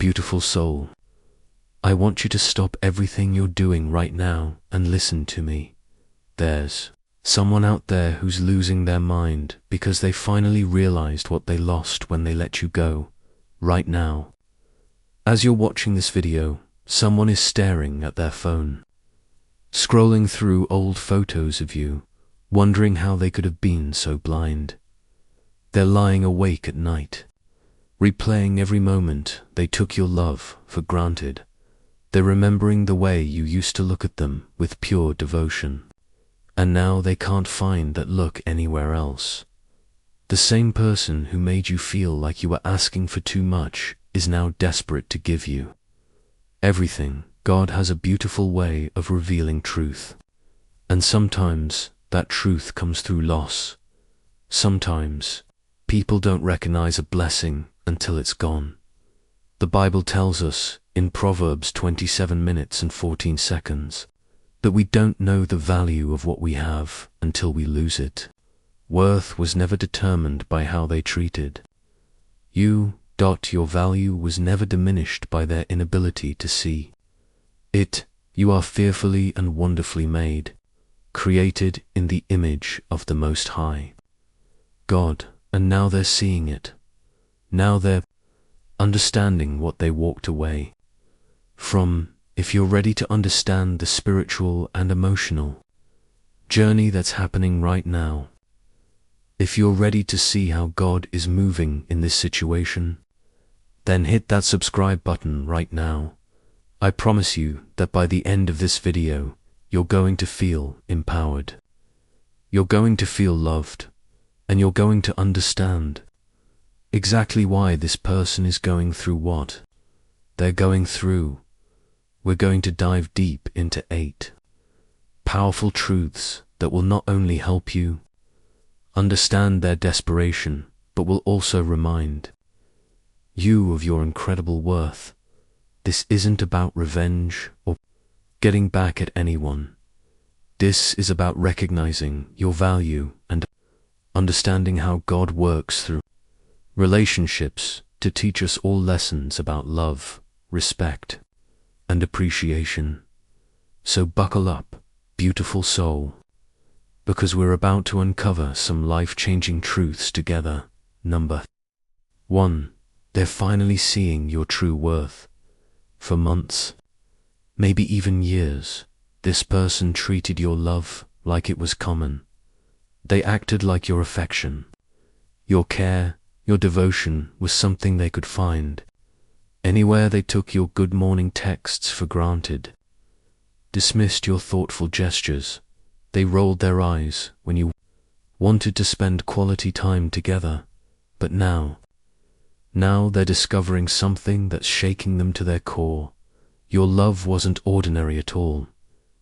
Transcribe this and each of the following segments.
beautiful soul. I want you to stop everything you're doing right now and listen to me. There's someone out there who's losing their mind because they finally realized what they lost when they let you go. Right now, as you're watching this video, someone is staring at their phone, scrolling through old photos of you, wondering how they could have been so blind. They're lying awake at night, replaying every moment they took your love for granted. They're remembering the way you used to look at them with pure devotion, and now they can't find that look anywhere else. The same person who made you feel like you were asking for too much is now desperate to give you everything. God has a beautiful way of revealing truth, and sometimes that truth comes through loss. Sometimes people don't recognize a blessing until it's gone. The Bible tells us in Proverbs 27:14 that we don't know the value of what we have until we lose it. Worth was never determined by how they treated you. Your value was never diminished by their inability to see it. You are fearfully and wonderfully made, created in the image of the Most High God, and now they're seeing it. Now they're understanding what they walked away from. If you're ready to understand the spiritual and emotional journey that's happening right now, if you're ready to see how God is moving in this situation, then hit that subscribe button right now. I promise you that by the end of this video, you're going to feel empowered. You're going to feel loved, and you're going to understand exactly why this person is going through what they're going through. We're going to dive deep into 8 powerful truths that will not only help you understand their desperation, but will also remind you of your incredible worth. This isn't about revenge or getting back at anyone. This is about recognizing your value and understanding how God works through relationships to teach us all lessons about love, respect, and appreciation. So buckle up, beautiful soul, because we're about to uncover some life-changing truths together. Number 1. They're finally seeing your true worth. For months, maybe even years, this person treated your love like it was common. They acted like your affection, your care, your devotion was something they could find anywhere. They took your good morning texts for granted, dismissed your thoughtful gestures. They rolled their eyes when you wanted to spend quality time together. But now they're discovering something that's shaking them to their core. Your love wasn't ordinary at all.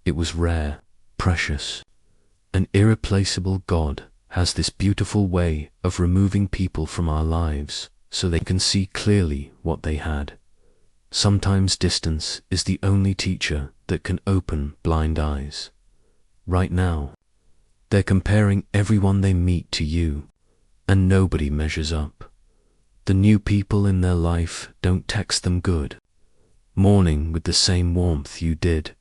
It was rare, precious, and irreplaceable. God has this beautiful way of removing people from our lives so they can see clearly what they had. Sometimes distance is the only teacher that can open blind eyes. Right now, they're comparing everyone they meet to you, and nobody measures up. The new people in their life don't text them good morning with the same warmth you did.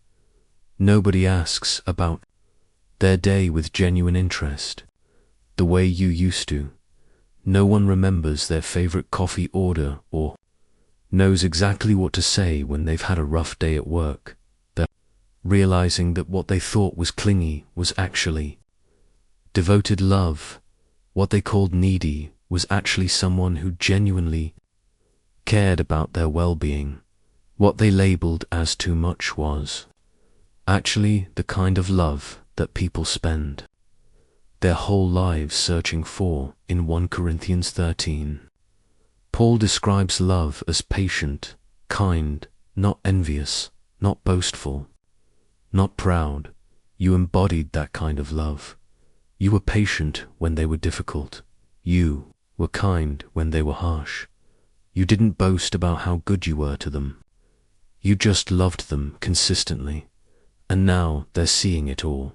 Nobody asks about their day with genuine interest, the way you used to. No one remembers their favorite coffee order or knows exactly what to say when they've had a rough day at work. They're realizing that what they thought was clingy was actually devoted love. What they called needy was actually someone who genuinely cared about their well-being. What they labeled as too much was actually the kind of love that people spend their whole lives searching for. In 1 Corinthians 13, Paul describes love as patient, kind, not envious, not boastful, not proud. You embodied that kind of love. You were patient when they were difficult. You were kind when they were harsh. You didn't boast about how good you were to them. You just loved them consistently. And now they're seeing it all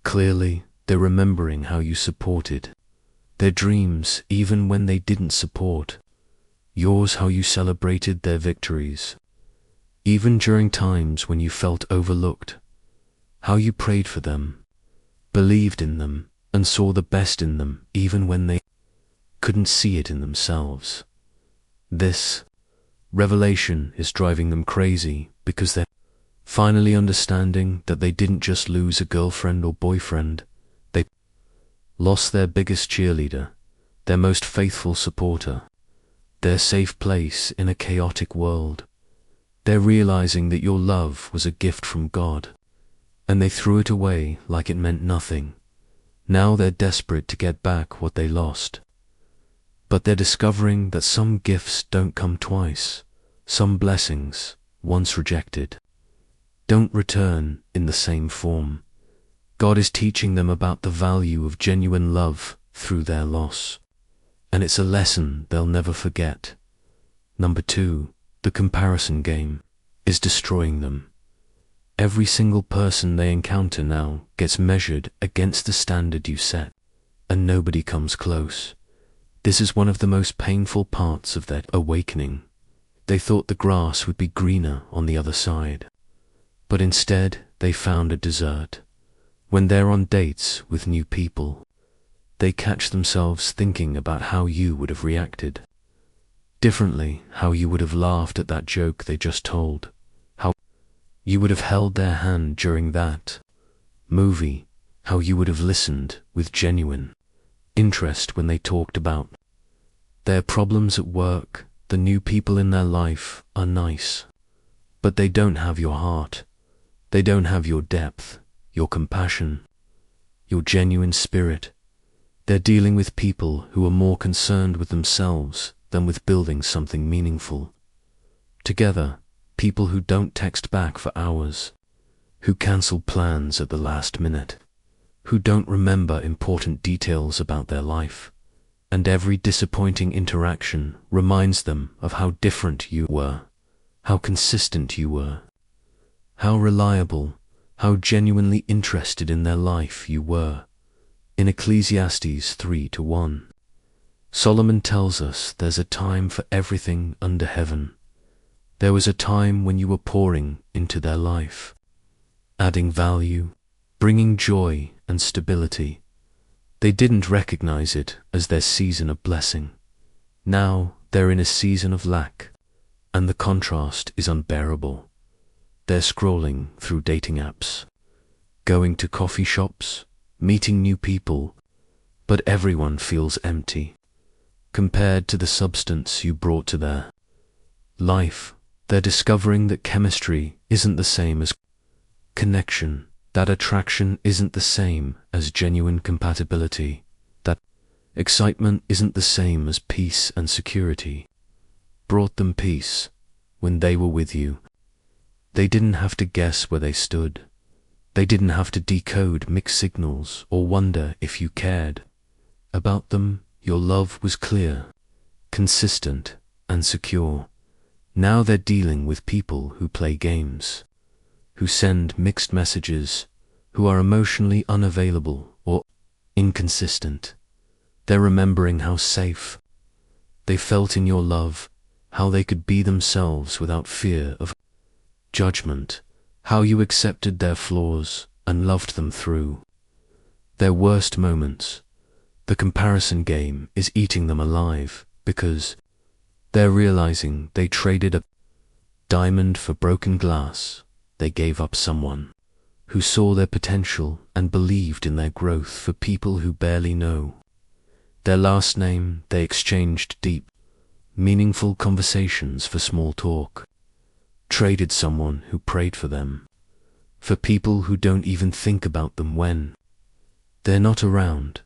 clearly. They're remembering how you supported their dreams even when they didn't support Yours how you celebrated their victories, even during times when you felt overlooked. How you prayed for them, believed in them, and saw the best in them even when they couldn't see it in themselves. This revelation is driving them crazy because they're finally understanding that they didn't just lose a girlfriend or boyfriend, they lost their biggest cheerleader, their most faithful supporter, their safe place in a chaotic world. They're realizing that your love was a gift from God, and they threw it away like it meant nothing. Now they're desperate to get back what they lost. But they're discovering that some gifts don't come twice. Some blessings, once rejected, don't return in the same form. God is teaching them about the value of genuine love through their loss. And it's a lesson they'll never forget. Number 2, the comparison game is destroying them. Every single person they encounter now gets measured against the standard you set, and nobody comes close. This is one of the most painful parts of their awakening. They thought the grass would be greener on the other side, but instead they found a desert. When they're on dates with new people, they catch themselves thinking about how you would have reacted differently, how you would have laughed at that joke they just told, how you would have held their hand during that movie, how you would have listened with genuine interest when they talked about their problems at work. The new people in their life are nice, but they don't have your heart. They don't have your depth, your compassion, your genuine spirit. They're dealing with people who are more concerned with themselves than with building something meaningful together. People who don't text back for hours, who cancel plans at the last minute, who don't remember important details about their life, and every disappointing interaction reminds them of how different you were, how consistent you were, how reliable, how genuinely interested in their life you were. In Ecclesiastes 3:1, Solomon tells us there's a time for everything under heaven. There was a time when you were pouring into their life, adding value, bringing joy and stability. They didn't recognize it as their season of blessing. Now they're in a season of lack, and the contrast is unbearable. They're scrolling through dating apps, going to coffee shops, meeting new people, but everyone feels empty compared to the substance you brought to their life. They're discovering that chemistry isn't the same as connection, that attraction isn't the same as genuine compatibility, that excitement isn't the same as peace and security. Brought them peace when they were with you. They didn't have to guess where they stood. They didn't have to decode mixed signals or wonder if you cared about them. Your love was clear, consistent, and secure. Now they're dealing with people who play games, who send mixed messages, who are emotionally unavailable or inconsistent. They're remembering how safe they felt in your love, how they could be themselves without fear of judgment, how you accepted their flaws and loved them through their worst moments. The comparison game is eating them alive because they're realizing they traded a diamond for broken glass. They gave up someone who saw their potential and believed in their growth for people who barely know their last name. They exchanged deep, meaningful conversations for small talk, traded someone who prayed for them for people who don't even think about them when they're not around.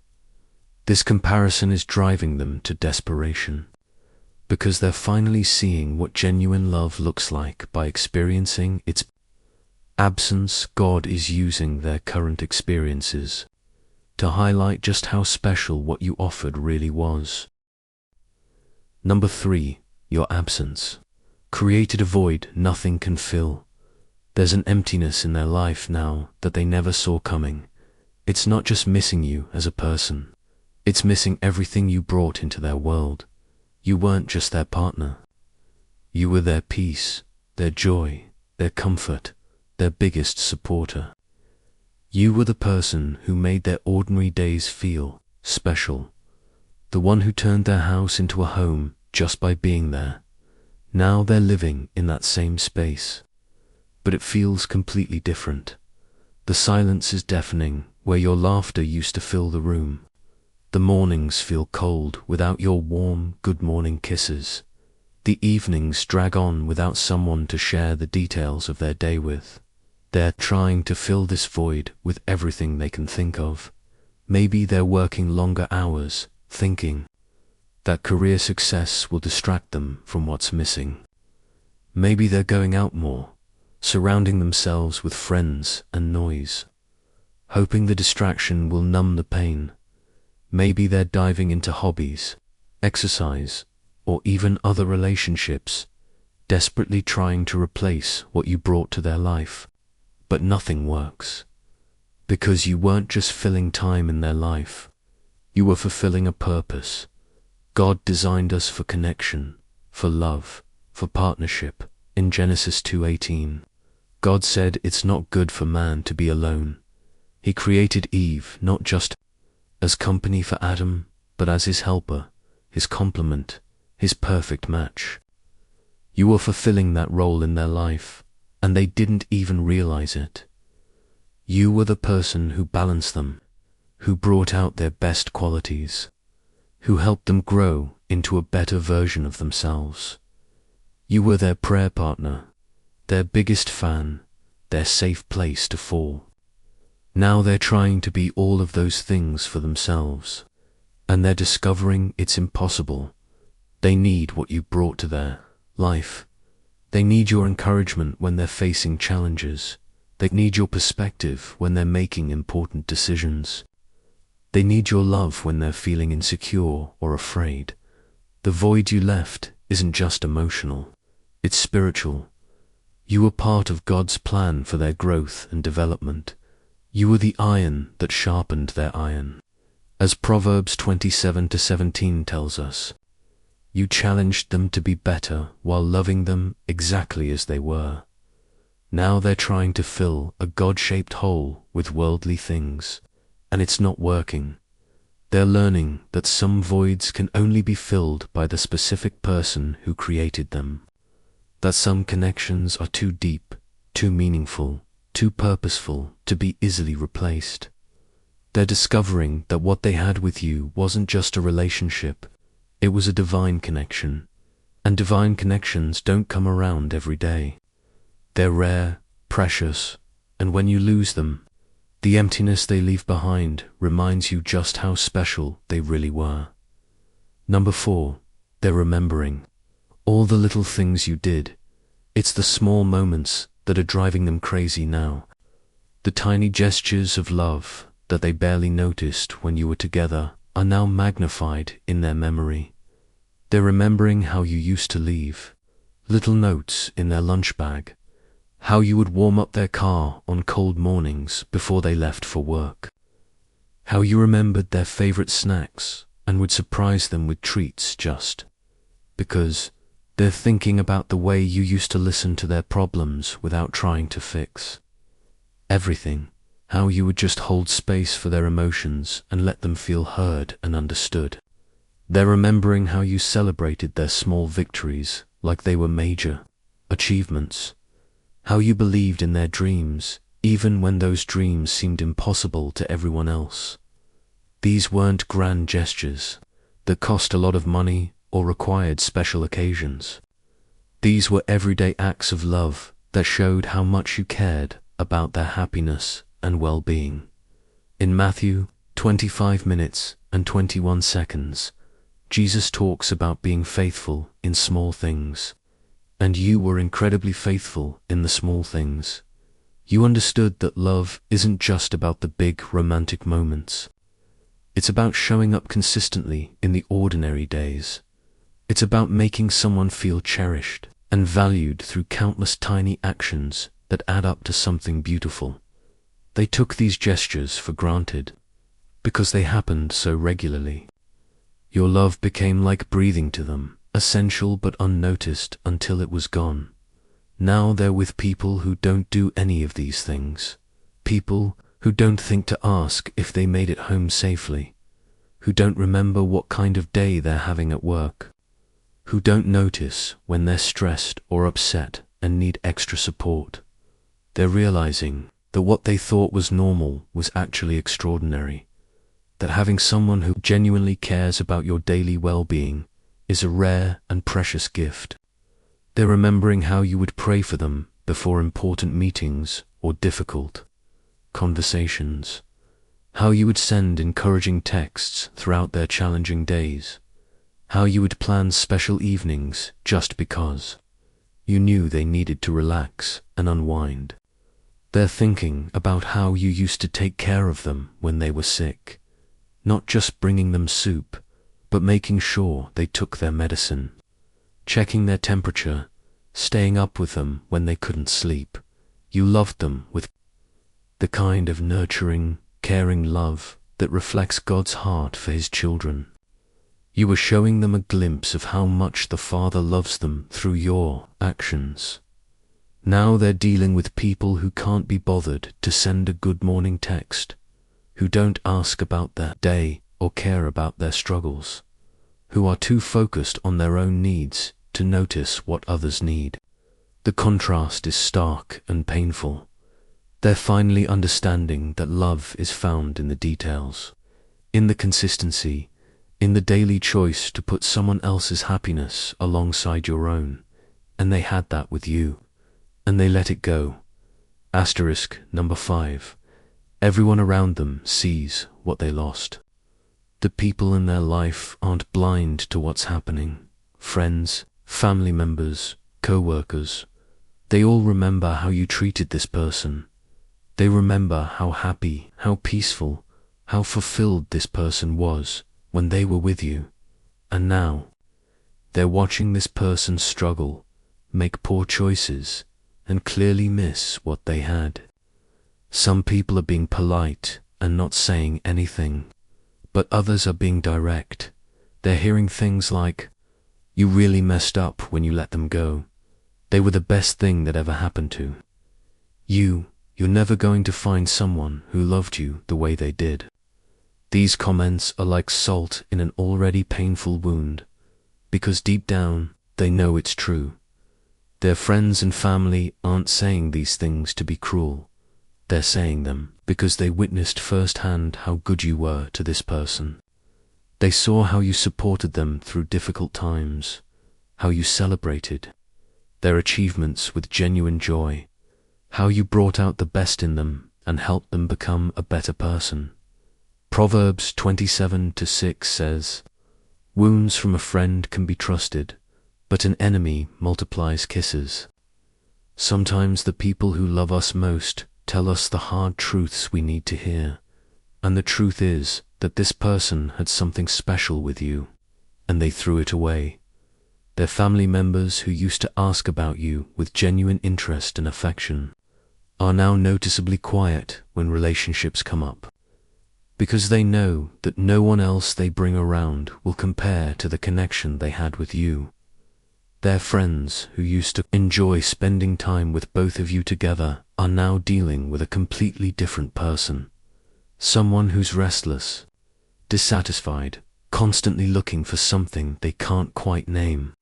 This comparison is driving them to desperation because they're finally seeing what genuine love looks like by experiencing its absence. God is using their current experiences to highlight just how special what you offered really was. Number 3, your absence created a void nothing can fill. There's an emptiness in their life now that they never saw coming. It's not just missing you as a person. It's missing everything you brought into their world. You weren't just their partner. You were their peace, their joy, their comfort, their biggest supporter. You were the person who made their ordinary days feel special, the one who turned their house into a home just by being there. Now they're living in that same space, but it feels completely different. The silence is deafening where your laughter used to fill the room. The mornings feel cold without your warm good morning kisses. The evenings drag on without someone to share the details of their day with. They're trying to fill this void with everything they can think of. Maybe they're working longer hours, thinking that career success will distract them from what's missing. Maybe they're going out more, surrounding themselves with friends and noise, hoping the distraction will numb the pain. Maybe they're diving into hobbies, exercise, or even other relationships, desperately trying to replace what you brought to their life. But nothing works, because you weren't just filling time in their life, you were fulfilling a purpose. God designed us for connection, for love, for partnership. In Genesis 2:18, God said it's not good for man to be alone. He created Eve not just as company for Adam, but as his helper, his complement, his perfect match. You were fulfilling that role in their life, and they didn't even realize it. You were the person who balanced them, who brought out their best qualities, who helped them grow into a better version of themselves. You were their prayer partner, their biggest fan, their safe place to fall. Now they're trying to be all of those things for themselves, and they're discovering it's impossible. They need what you brought to their life. They need your encouragement when they're facing challenges. They need your perspective when they're making important decisions. They need your love when they're feeling insecure or afraid. The void you left isn't just emotional, it's spiritual. You were part of God's plan for their growth and development. You were the iron that sharpened their iron. As Proverbs 27:17 tells us, you challenged them to be better while loving them exactly as they were. Now they're trying to fill a God-shaped hole with worldly things, and it's not working. They're learning that some voids can only be filled by the specific person who created them, that some connections are too deep, too meaningful, too purposeful to be easily replaced. They're discovering that what they had with you wasn't just a relationship, it was a divine connection, and divine connections don't come around every day. They're rare, precious, and when you lose them, the emptiness they leave behind reminds you just how special they really were. Number 4, they're remembering all the little things you did. It's the small moments that are driving them crazy now. The tiny gestures of love that they barely noticed when you were together are now magnified in their memory. They're remembering how you used to leave, little notes in their lunch bag, how you would warm up their car on cold mornings before they left for work, how you remembered their favorite snacks and would surprise them with treats just because they're thinking about the way you used to listen to their problems without trying to fix everything, how you would just hold space for their emotions and let them feel heard and understood. They're remembering how you celebrated their small victories like they were major achievements, how you believed in their dreams even when those dreams seemed impossible to everyone else. These weren't grand gestures that cost a lot of money or required special occasions. These were everyday acts of love that showed how much you cared about their happiness and well-being. In Matthew 25:21, Jesus talks about being faithful in small things, and you were incredibly faithful in the small things. You understood that love isn't just about the big romantic moments. It's about showing up consistently in the ordinary days. It's about making someone feel cherished and valued through countless tiny actions that add up to something beautiful. They took these gestures for granted because they happened so regularly. Your love became like breathing to them, essential but unnoticed until it was gone. Now they're with people who don't do any of these things. People who don't think to ask if they made it home safely. Who don't remember what kind of day they're having at work. Who don't notice when they're stressed or upset and need extra support. They're realizing that what they thought was normal was actually extraordinary. That having someone who genuinely cares about your daily well-being is a rare and precious gift. They're remembering how you would pray for them before important meetings or difficult conversations. How you would send encouraging texts throughout their challenging days. How you would plan special evenings just because you knew they needed to relax and unwind. They're thinking about how you used to take care of them when they were sick. Not just bringing them soup, but making sure they took their medicine. Checking their temperature, staying up with them when they couldn't sleep. You loved them with the kind of nurturing, caring love that reflects God's heart for His children. You were showing them a glimpse of how much the Father loves them through your actions. Now they're dealing with people who can't be bothered to send a good morning text, who don't ask about their day or care about their struggles, who are too focused on their own needs to notice what others need. The contrast is stark and painful. They're finally understanding that love is found in the details, in the consistency, in the daily choice to put someone else's happiness alongside your own. And they had that with you, and they let it go. Asterisk number 5. Everyone around them sees what they lost. The people in their life aren't blind to what's happening. Friends, family members, co-workers, they all remember how you treated this person. They remember how happy, how peaceful, how fulfilled this person was when they were with you. And now, they're watching this person struggle, make poor choices, and clearly miss what they had. Some people are being polite and not saying anything, but others are being direct. They're hearing things like, "You really messed up when you let them go. They were the best thing that ever happened to you. You're never going to find someone who loved you the way they did." These comments are like salt in an already painful wound, because deep down they know it's true. Their friends and family aren't saying these things to be cruel. They're saying them because they witnessed firsthand how good you were to this person. They saw how you supported them through difficult times, how you celebrated their achievements with genuine joy, how you brought out the best in them and helped them become a better person. Proverbs 27:6 says, "Wounds from a friend can be trusted, but an enemy multiplies kisses." Sometimes the people who love us most tell us the hard truths we need to hear, and the truth is that this person had something special with you, and they threw it away. Their family members who used to ask about you with genuine interest and affection are now noticeably quiet when relationships come up, because they know that no one else they bring around will compare to the connection they had with you. Their friends who used to enjoy spending time with both of you together are now dealing with a completely different person. Someone who's restless, dissatisfied, constantly looking for something they can't quite name.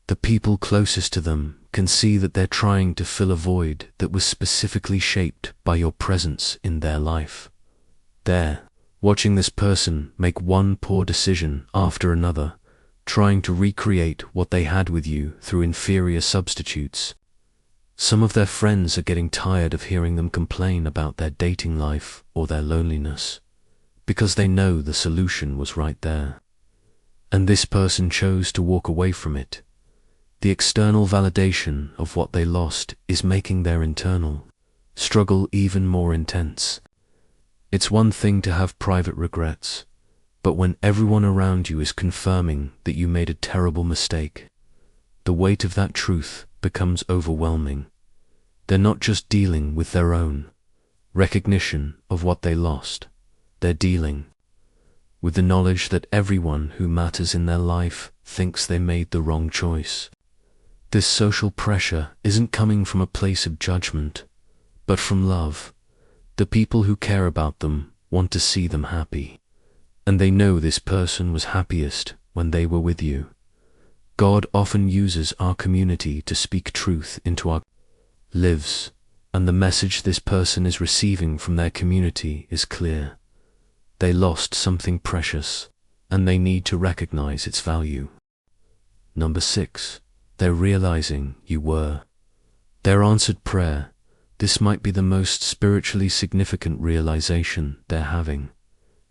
The people closest to them can see that they're trying to fill a void that was specifically shaped by your presence in their life. They're watching this person make one poor decision after another, trying to recreate what they had with you through inferior substitutes. Some of their friends are getting tired of hearing them complain about their dating life or their loneliness, because they know the solution was right there. And this person chose to walk away from it. The external validation of what they lost is making their internal struggle even more intense. It's one thing to have private regrets, but when everyone around you is confirming that you made a terrible mistake, the weight of that truth becomes overwhelming. They're not just dealing with their own recognition of what they lost. They're dealing with the knowledge that everyone who matters in their life thinks they made the wrong choice. This social pressure isn't coming from a place of judgment, but from love. The people who care about them want to see them happy, and they know this person was happiest when they were with you. God often uses our community to speak truth into our lives, and the message this person is receiving from their community is clear. They lost something precious, and they need to recognize its value. Number 6, they're realizing you were their answered prayer. This might be the most spiritually significant realization they're having.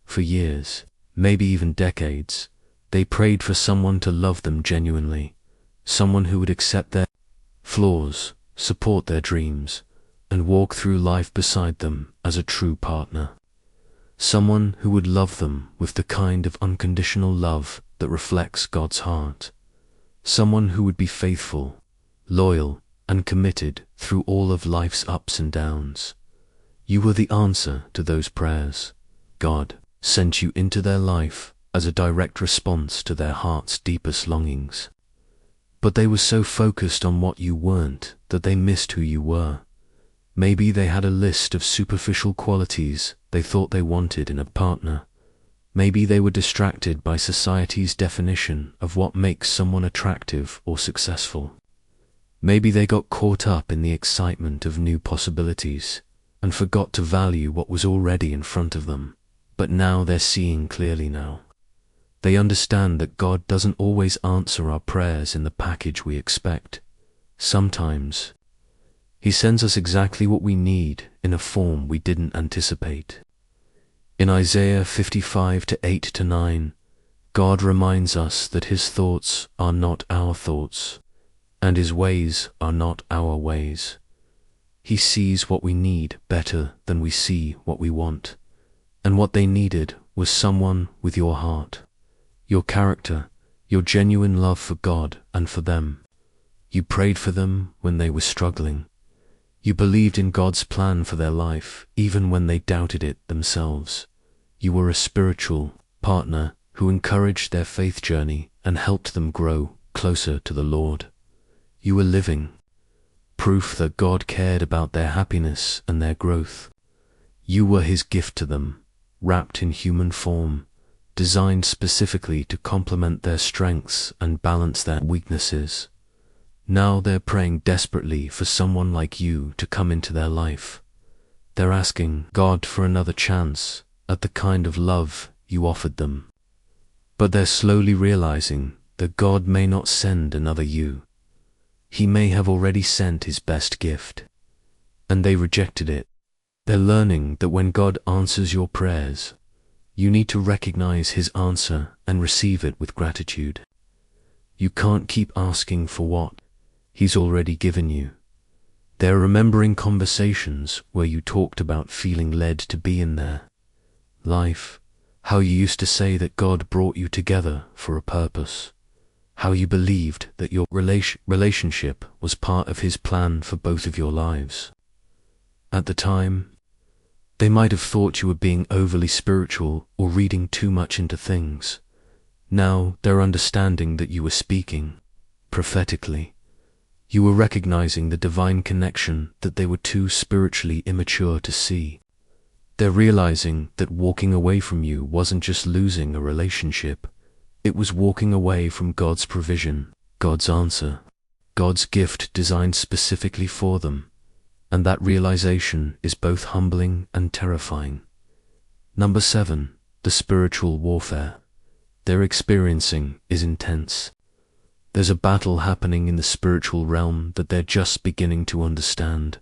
For years, maybe even decades, they prayed for someone to love them genuinely, someone who would accept their flaws, support their dreams, and walk through life beside them as a true partner. Someone who would love them with the kind of unconditional love that reflects God's heart. Someone who would be faithful, loyal, and committed through all of life's ups and downs. You were the answer to those prayers. God sent you into their life as a direct response to their heart's deepest longings. But they were so focused on what you weren't that they missed who you were. Maybe they had a list of superficial qualities they thought they wanted in a partner. Maybe they were distracted by society's definition of what makes someone attractive or successful. Maybe they got caught up in the excitement of new possibilities and forgot to value what was already in front of them. But now they're seeing clearly now. They understand that God doesn't always answer our prayers in the package we expect. Sometimes He sends us exactly what we need in a form we didn't anticipate. In Isaiah 55:8-9, God reminds us that His thoughts are not our thoughts, and His ways are not our ways. He sees what we need better than we see what we want, and what they needed was someone with your heart, your character, your genuine love for God and for them. You prayed for them when they were struggling. You believed in God's plan for their life, even when they doubted it themselves. You were a spiritual partner who encouraged their faith journey and helped them grow closer to the Lord. You were living proof that God cared about their happiness and their growth. You were His gift to them, wrapped in human form, designed specifically to complement their strengths and balance their weaknesses. Now they're praying desperately for someone like you to come into their life. They're asking God for another chance at the kind of love you offered them. But they're slowly realizing that God may not send another you. He may have already sent His best gift, and they rejected it. They're learning that when God answers your prayers, you need to recognize His answer and receive it with gratitude. You can't keep asking for what He's already given you. They're remembering conversations where you talked about feeling led to be in their life, how you used to say that God brought you together for a purpose, how you believed that your relationship was part of His plan for both of your lives. At the time, they might have thought you were being overly spiritual or reading too much into things. Now they're understanding that you were speaking prophetically. You were recognizing the divine connection that they were too spiritually immature to see. They're realizing that walking away from you wasn't just losing a relationship. It was walking away from God's provision, God's answer, God's gift designed specifically for them. And that realization is both humbling and terrifying. Number 7, the spiritual warfare they're experiencing is intense. There's a battle happening in the spiritual realm that they're just beginning to understand.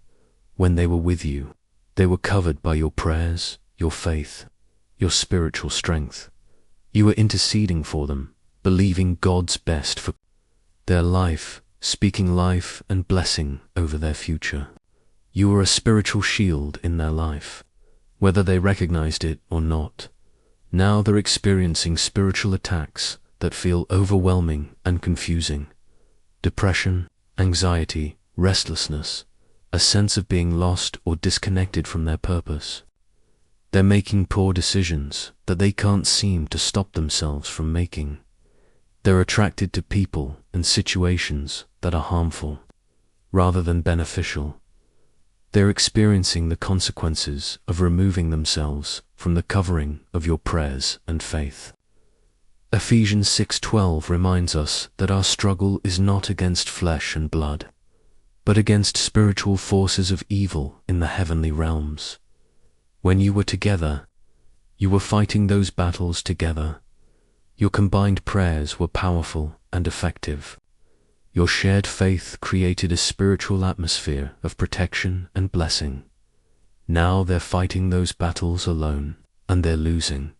When they were with you, they were covered by your prayers, your faith, your spiritual strength. You were interceding for them, believing God's best for their life, speaking life and blessing over their future. You were a spiritual shield in their life, whether they recognized it or not. Now they're experiencing spiritual attacks that feel overwhelming and confusing. Depression, anxiety, restlessness, a sense of being lost or disconnected from their purpose. They're making poor decisions that they can't seem to stop themselves from making. They're attracted to people and situations that are harmful rather than beneficial. They're experiencing the consequences of removing themselves from the covering of your prayers and faith. Ephesians 6:12 reminds us that our struggle is not against flesh and blood, but against spiritual forces of evil in the heavenly realms. When you were together, you were fighting those battles together. Your combined prayers were powerful and effective. Your shared faith created a spiritual atmosphere of protection and blessing. Now they're fighting those battles alone, and they're losing.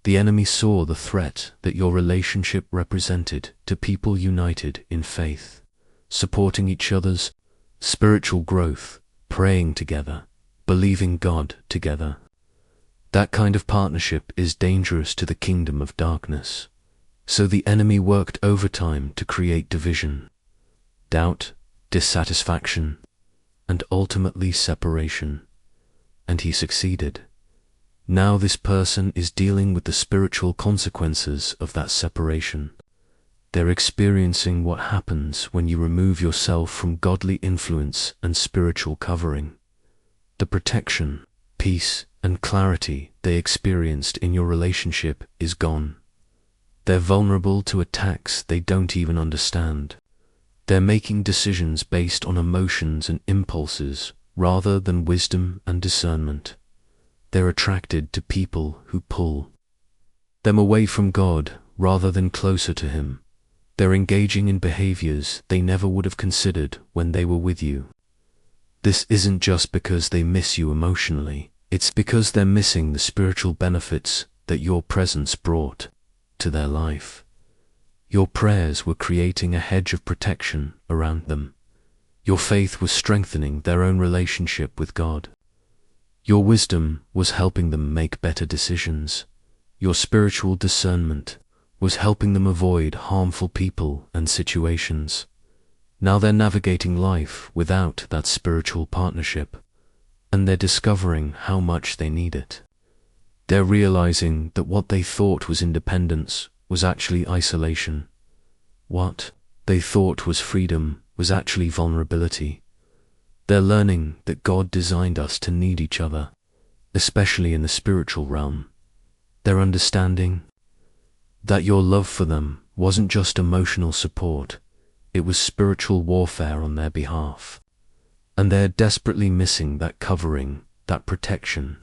The enemy saw the threat that your relationship represented to people united in faith, supporting each other's spiritual growth, praying together, believing God together. That kind of partnership is dangerous to the kingdom of darkness. So the enemy worked overtime to create division, doubt, dissatisfaction, and ultimately separation. And he succeeded. Now this person is dealing with the spiritual consequences of that separation. They're experiencing what happens when you remove yourself from godly influence and spiritual covering. The protection, peace, and clarity they experienced in your relationship is gone. They're vulnerable to attacks they don't even understand. They're making decisions based on emotions and impulses rather than wisdom and discernment. They're attracted to people who pull them away from God rather than closer to Him. They're engaging in behaviors they never would have considered when they were with you. This isn't just because they miss you emotionally, it's because they're missing the spiritual benefits that your presence brought to their life. Your prayers were creating a hedge of protection around them. Your faith was strengthening their own relationship with God. Your wisdom was helping them make better decisions. Your spiritual discernment was helping them avoid harmful people and situations. Now they're navigating life without that spiritual partnership, and they're discovering how much they need it. They're realizing that what they thought was independence was actually isolation. What they thought was freedom was actually vulnerability. They're learning that God designed us to need each other, especially in the spiritual realm. They're understanding that your love for them wasn't just emotional support, it was spiritual warfare on their behalf. And they're desperately missing that covering, that protection,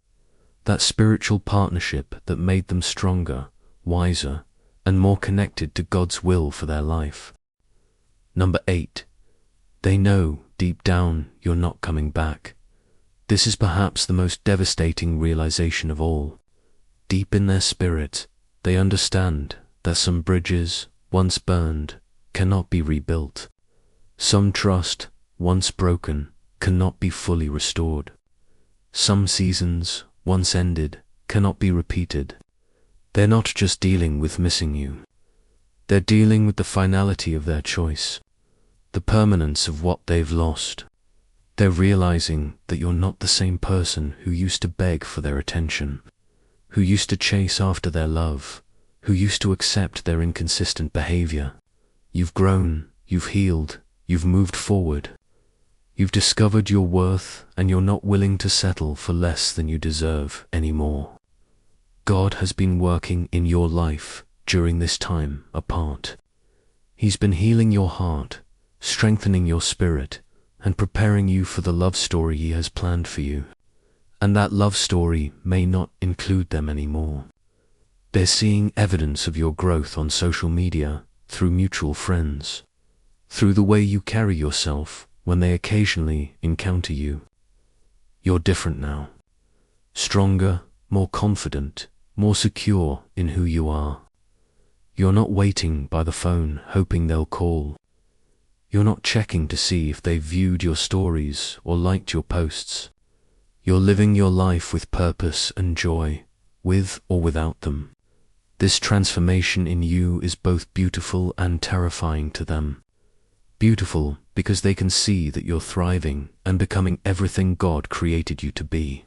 that spiritual partnership that made them stronger, wiser, and more connected to God's will for their life. Number 8. They know deep down you're not coming back. This is perhaps the most devastating realization of all. Deep in their spirit, they understand that some bridges, once burned, cannot be rebuilt. Some trust, once broken, cannot be fully restored. Some seasons, once ended, cannot be repeated. They're not just dealing with missing you. They're dealing with the finality of their choice, the permanence of what they've lost. They're realizing that you're not the same person who used to beg for their attention, who used to chase after their love, who used to accept their inconsistent behavior. You've grown, you've healed, you've moved forward. You've discovered your worth, and you're not willing to settle for less than you deserve anymore. God has been working in your life during this time apart. He's been healing your heart, strengthening your spirit, and preparing you for the love story He has planned for you. And that love story may not include them anymore. They're seeing evidence of your growth on social media, through mutual friends, through the way you carry yourself when they occasionally encounter you. You're different now. Stronger, more confident, more secure in who you are. You're not waiting by the phone hoping they'll call. You're not checking to see if they've viewed your stories or liked your posts. You're living your life with purpose and joy, with or without them. This transformation in you is both beautiful and terrifying to them. Beautiful because they can see that you're thriving and becoming everything God created you to be.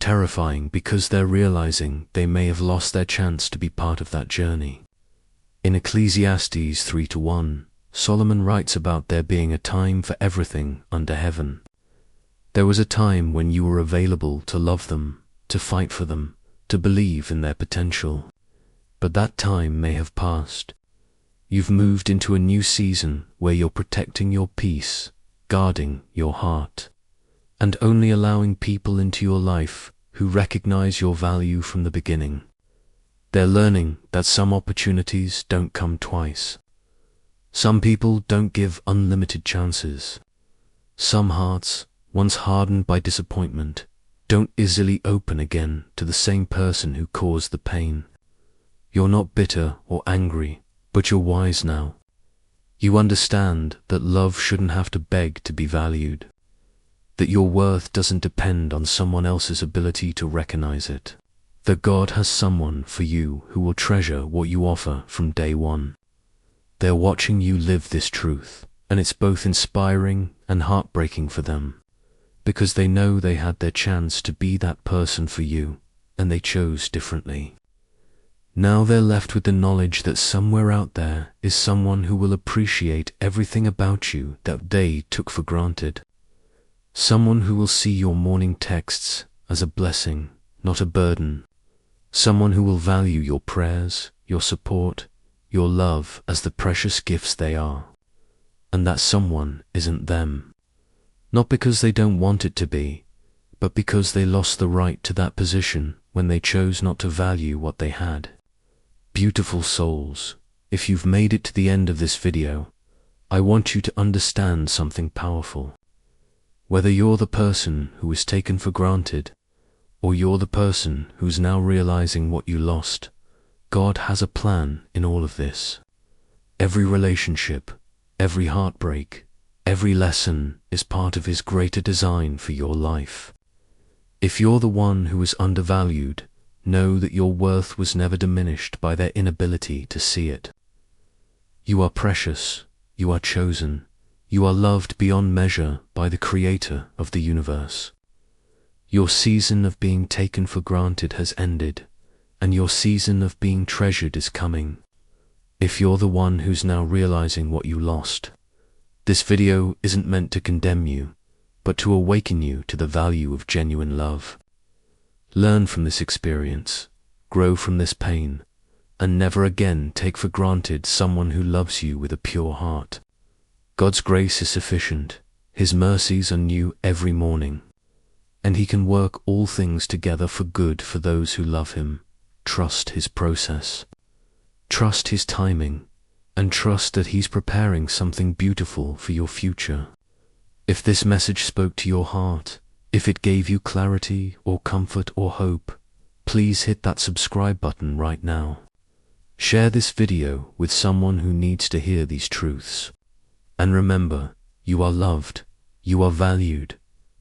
terrifying because they're realizing they may have lost their chance to be part of that journey. In Ecclesiastes 3:1, Solomon writes about there being a time for everything under heaven. There was a time when you were available to love them, to fight for them, to believe in their potential. But that time may have passed. You've moved into a new season where you're protecting your peace, guarding your heart, and only allowing people into your life who recognize your value from the beginning. They're learning that some opportunities don't come twice. Some people don't give unlimited chances. Some hearts, once hardened by disappointment, don't easily open again to the same person who caused the pain. You're not bitter or angry, but you're wise now. You understand that love shouldn't have to beg to be valued, that your worth doesn't depend on someone else's ability to recognize it, that God has someone for you who will treasure what you offer from day one. They're watching you live this truth, and it's both inspiring and heartbreaking for them, because they know they had their chance to be that person for you, and they chose differently. Now they're left with the knowledge that somewhere out there is someone who will appreciate everything about you that they took for granted. Someone who will see your morning texts as a blessing, not a burden. Someone who will value your prayers, your support, your love as the precious gifts they are. And that someone isn't them. Not because they don't want it to be, but because they lost the right to that position when they chose not to value what they had. Beautiful souls, if you've made it to the end of this video, I want you to understand something powerful. Whether you're the person who was taken for granted, or you're the person who's now realizing what you lost, God has a plan in all of this. Every relationship, every heartbreak, every lesson is part of His greater design for your life. If you're the one who is undervalued, know that your worth was never diminished by their inability to see it. You are precious, you are chosen, you are loved beyond measure by the Creator of the universe. Your season of being taken for granted has ended, and your season of being treasured is coming. If you're the one who's now realizing what you lost, this video isn't meant to condemn you, but to awaken you to the value of genuine love. Learn from this experience, grow from this pain, and never again take for granted someone who loves you with a pure heart. God's grace is sufficient, His mercies are new every morning, and He can work all things together for good for those who love Him. Trust His process. Trust His timing, and trust that He's preparing something beautiful for your future. If this message spoke to your heart, if it gave you clarity or comfort or hope, please hit that subscribe button right now. Share this video with someone who needs to hear these truths. And remember, you are loved, you are valued,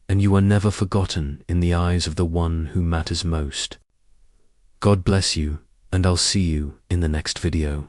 and you are never forgotten in the eyes of the one who matters most. God bless you, and I'll see you in the next video.